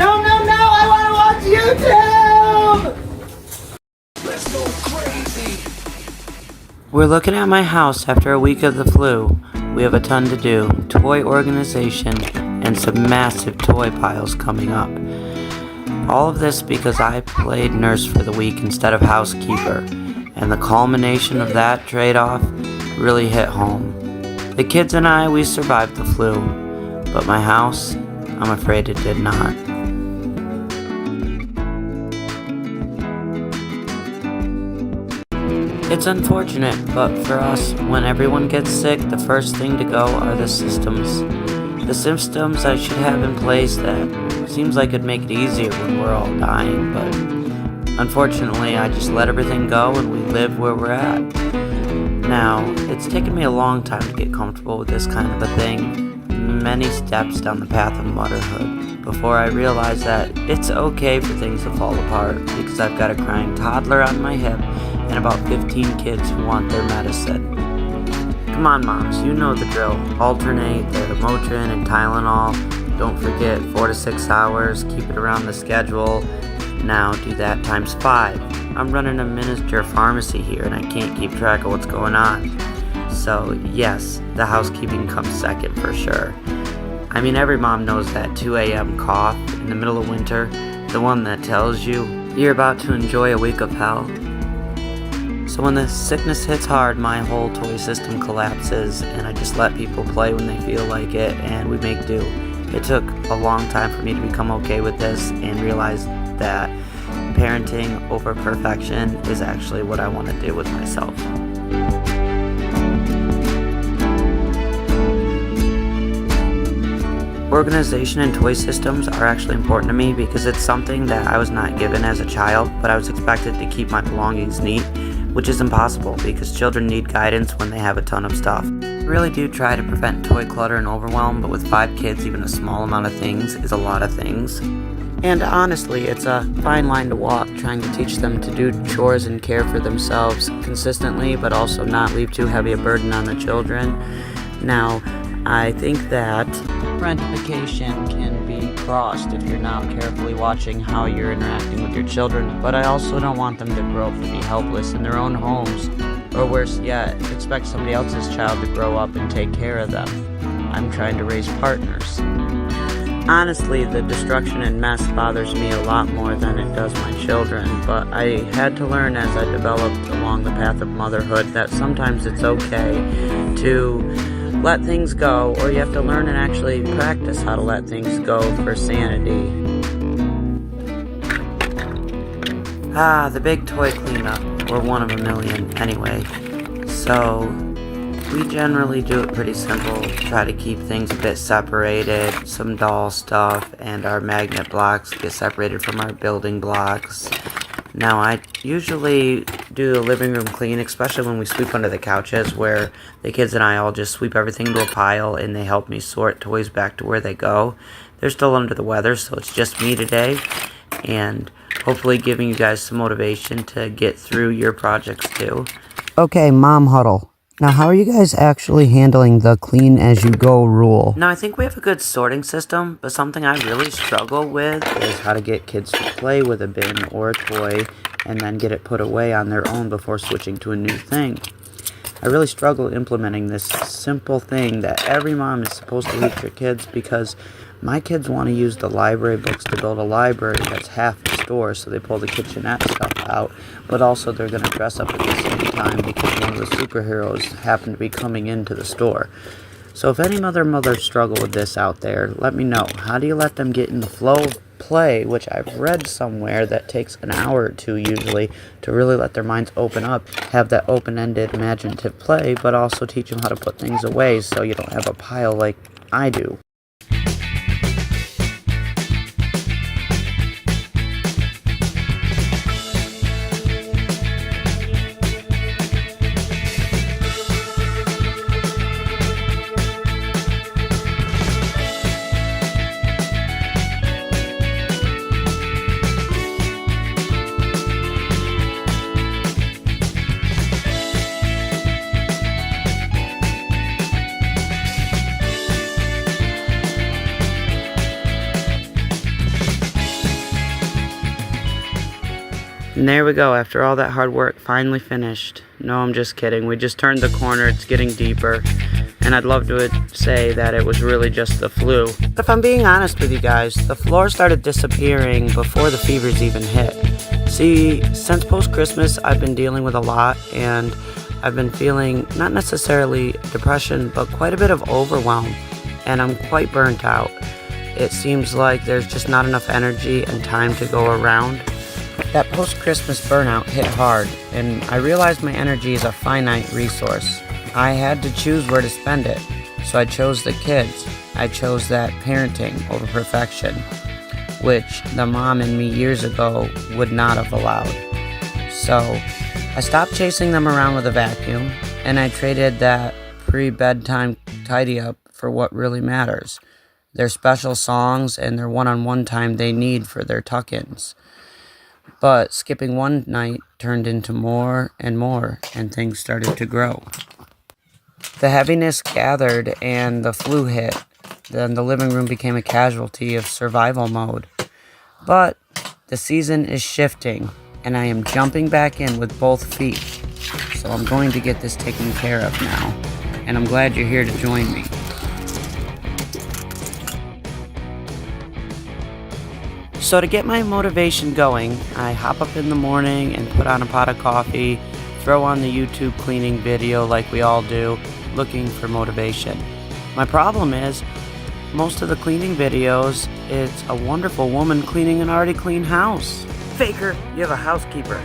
No, no, no! I want to watch YouTube! Let's go crazy. We're looking at my house after a week of the flu. We have a ton to do, toy organization, and some massive toy piles coming up. All of this because I played nurse for the week instead of housekeeper, and the culmination of that trade-off really hit home. The kids and I, we survived the flu, but my house, I'm afraid it did not. It's unfortunate, but for us, when everyone gets sick, the first thing to go are the systems. The systems I should have in place that seems like it'd make it easier when we're all dying, but unfortunately, I just let everything go and we live where we're at. Now, it's taken me a long time to get comfortable with this kind of a thing, many steps down the path of motherhood, before I realized that it's okay for things to fall apart because I've got a crying toddler on my hip and about 15 kids who want their medicine. Come on, moms, you know the drill. Alternate their Motrin and Tylenol. Don't forget 4 to 6 hours. Keep it around the schedule. Now do that times 5. I'm running a miniature pharmacy here and I can't keep track of what's going on. So yes, the housekeeping comes second for sure. I mean, every mom knows that 2 a.m. cough in the middle of winter, the one that tells you you're about to enjoy a week of hell. So when the sickness hits hard, my whole toy system collapses and I just let people play when they feel like it and we make do. It took a long time for me to become okay with this and realize that parenting over perfection is actually what I want to do with myself. Organization and toy systems are actually important to me because it's something that I was not given as a child, but I was expected to keep my belongings neat, which is impossible because children need guidance when they have a ton of stuff. I really do try to prevent toy clutter and overwhelm, but with 5 kids, even a small amount of things is a lot of things. And honestly, it's a fine line to walk, trying to teach them to do chores and care for themselves consistently, but also not leave too heavy a burden on the children. Now, I think that parentification can be crossed if you're not carefully watching how you're interacting with your children, but I also don't want them to grow up to be helpless in their own homes, or worse yet, expect somebody else's child to grow up and take care of them. I'm trying to raise partners. Honestly, the destruction and mess bothers me a lot more than it does my children, but I had to learn as I developed along the path of motherhood that sometimes it's okay to let things go, or you have to learn and actually practice how to let things go for sanity. The big toy cleanup, or one of a million anyway. So we generally do it pretty simple, try to keep things a bit separated, some doll stuff and our magnet blocks get separated from our building blocks. Now I usually do a living room clean, especially when we sweep under the couches, where the kids and I all just sweep everything into a pile and they help me sort toys back to where they go. They're still under the weather, so it's just me today, and hopefully giving you guys some motivation to get through your projects too. Okay, mom huddle. Now, how are you guys actually handling the clean as you go rule? Now, I think we have a good sorting system, but something I really struggle with is how to get kids to play with a bin or a toy and then get it put away on their own before switching to a new thing. I really struggle implementing this simple thing that every mom is supposed to teach their kids, because my kids want to use the library books to build a library that's half the store, so they pull the kitchenette stuff out, but also they're going to dress up at the same time because one of the superheroes happen to be coming into the store. So if any mothers struggle with this out there, let me know. How do you let them get in the flow of play, which I've read somewhere that takes an hour or 2 usually to really let their minds open up, have that open-ended imaginative play, but also teach them how to put things away so you don't have a pile like I do. And there we go, after all that hard work, finally finished. No, I'm just kidding. We just turned the corner, it's getting deeper. And I'd love to say that it was really just the flu. If I'm being honest with you guys, the floor started disappearing before the fevers even hit. See, since post-Christmas, I've been dealing with a lot, and I've been feeling not necessarily depression, but quite a bit of overwhelm, and I'm quite burnt out. It seems like there's just not enough energy and time to go around. That post-Christmas burnout hit hard, and I realized my energy is a finite resource. I had to choose where to spend it, so I chose the kids. I chose that parenting over perfection, which the mom in me years ago would not have allowed. So I stopped chasing them around with a vacuum, and I traded that pre-bedtime tidy up for what really matters. Their special songs and their one-on-one time they need for their tuck-ins. But skipping one night turned into more, and things started to grow. The heaviness gathered and the flu hit. Then the living room became a casualty of survival mode. But the season is shifting, and I am jumping back in with both feet. So I'm going to get this taken care of now, and I'm glad you're here to join me. So to get my motivation going, I hop up in the morning and put on a pot of coffee, throw on the YouTube cleaning video like we all do, looking for motivation. My problem is, most of the cleaning videos, it's a wonderful woman cleaning an already clean house. Faker, you have a housekeeper.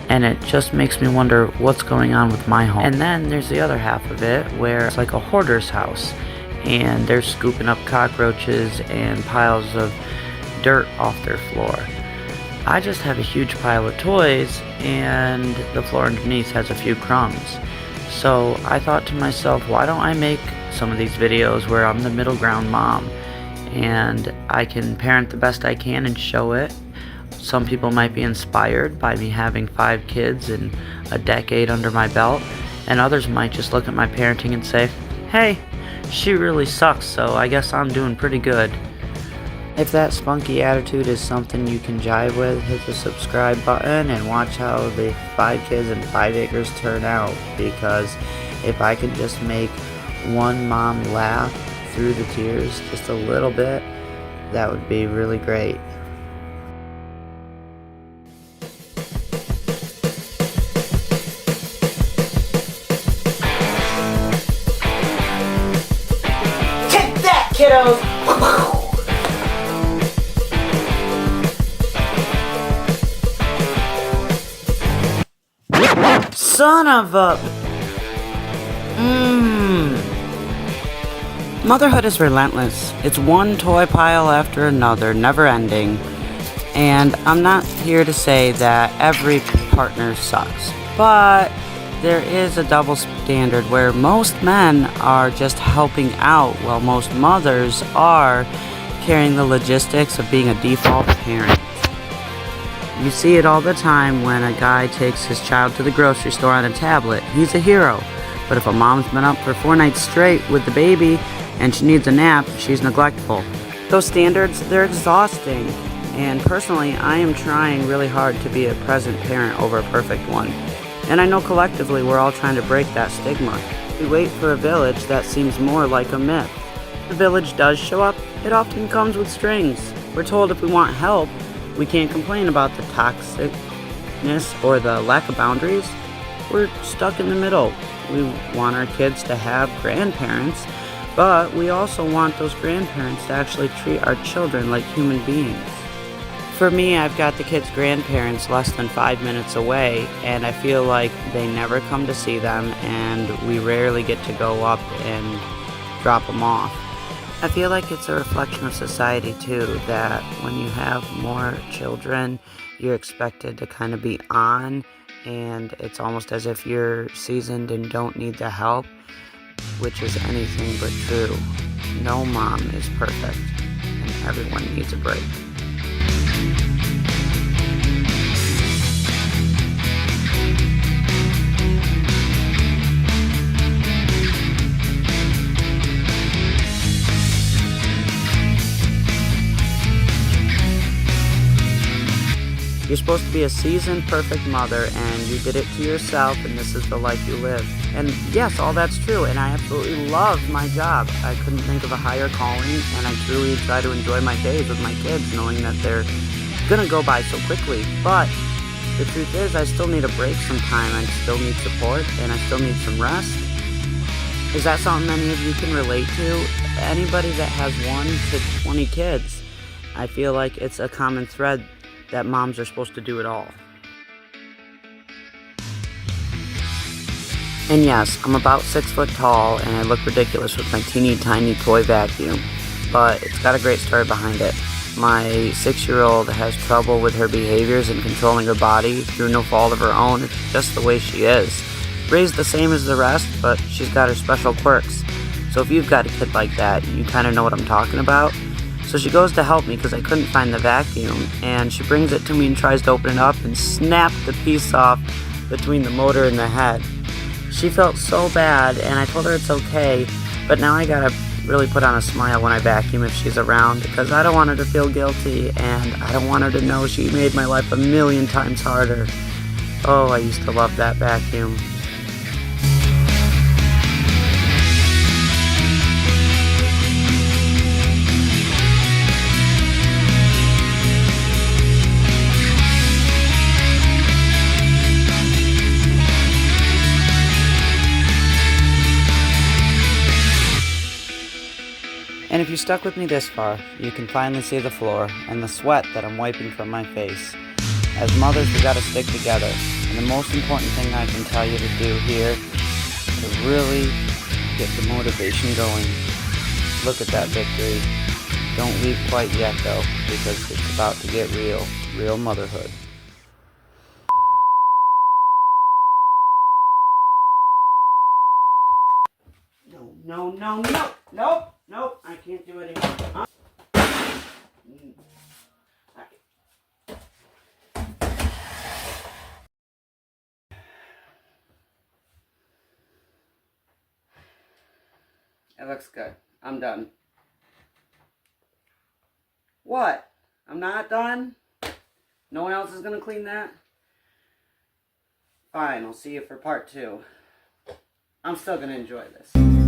And it just makes me wonder what's going on with my home. And then there's the other half of it, where it's like a hoarder's house, and they're scooping up cockroaches and piles of dirt off their floor. I just have a huge pile of toys, and the floor underneath has a few crumbs. So I thought to myself, why don't I make some of these videos where I'm the middle ground mom, and I can parent the best I can and show it. Some people might be inspired by me having 5 kids and a decade under my belt, and others might just look at my parenting and say, hey, she really sucks, so I guess I'm doing pretty good. If that spunky attitude is something you can jive with, hit the subscribe button and watch how the 5 kids and 5 acres turn out, because if I could just make one mom laugh through the tears just a little bit, that would be really great. Take that, kiddos! Son of a... Motherhood is relentless. It's one toy pile after another, never ending. And I'm not here to say that every partner sucks, but there is a double standard where most men are just helping out while most mothers are carrying the logistics of being a default parent. You see it all the time when a guy takes his child to the grocery store on a tablet. He's a hero. But if a mom's been up for 4 nights straight with the baby and she needs a nap, she's neglectful. Those standards, they're exhausting. And personally, I am trying really hard to be a present parent over a perfect one. And I know collectively we're all trying to break that stigma. We wait for a village that seems more like a myth. The village does show up, it often comes with strings. We're told if we want help, we can't complain about the toxicness or the lack of boundaries. We're stuck in the middle. We want our kids to have grandparents, but we also want those grandparents to actually treat our children like human beings. For me, I've got the kids' grandparents less than 5 minutes away, and I feel like they never come to see them, and we rarely get to go up and drop them off. I feel like it's a reflection of society too, that when you have more children, you're expected to kind of be on, and it's almost as if you're seasoned and don't need the help, which is anything but true. No mom is perfect, and everyone needs a break. You're supposed to be a seasoned, perfect mother, and you did it to yourself, and this is the life you live. And yes, all that's true, and I absolutely love my job. I couldn't think of a higher calling, and I truly try to enjoy my days with my kids, knowing that they're gonna go by so quickly. But the truth is, I still need a break sometime. I still need support, and I still need some rest. Is that something any of you can relate to? Anybody that has 1 to 20 kids, I feel like it's a common thread that moms are supposed to do it all. And yes, I'm about 6 foot tall, and I look ridiculous with my teeny tiny toy vacuum, but it's got a great story behind it. My 6-year-old has trouble with her behaviors and controlling her body through no fault of her own. It's just the way she is. Raised the same as the rest, but she's got her special quirks. So if you've got a kid like that, you kind of know what I'm talking about. So she goes to help me because I couldn't find the vacuum, and she brings it to me and tries to open it up and snap the piece off between the motor and the head. She felt so bad, and I told her it's okay, but now I gotta really put on a smile when I vacuum if she's around, because I don't want her to feel guilty, and I don't want her to know she made my life a million times harder. Oh, I used to love that vacuum. And if you stuck with me this far, you can finally see the floor and the sweat that I'm wiping from my face. As mothers, we gotta stick together. And the most important thing I can tell you to do here is to really get the motivation going. Look at that victory. Don't leave quite yet though, because it's about to get real. Real motherhood. No. Nope, I can't do it anymore. It looks good. I'm done. What? I'm not done? No one else is gonna clean that? Fine, I'll see you for part 2. I'm still gonna enjoy this.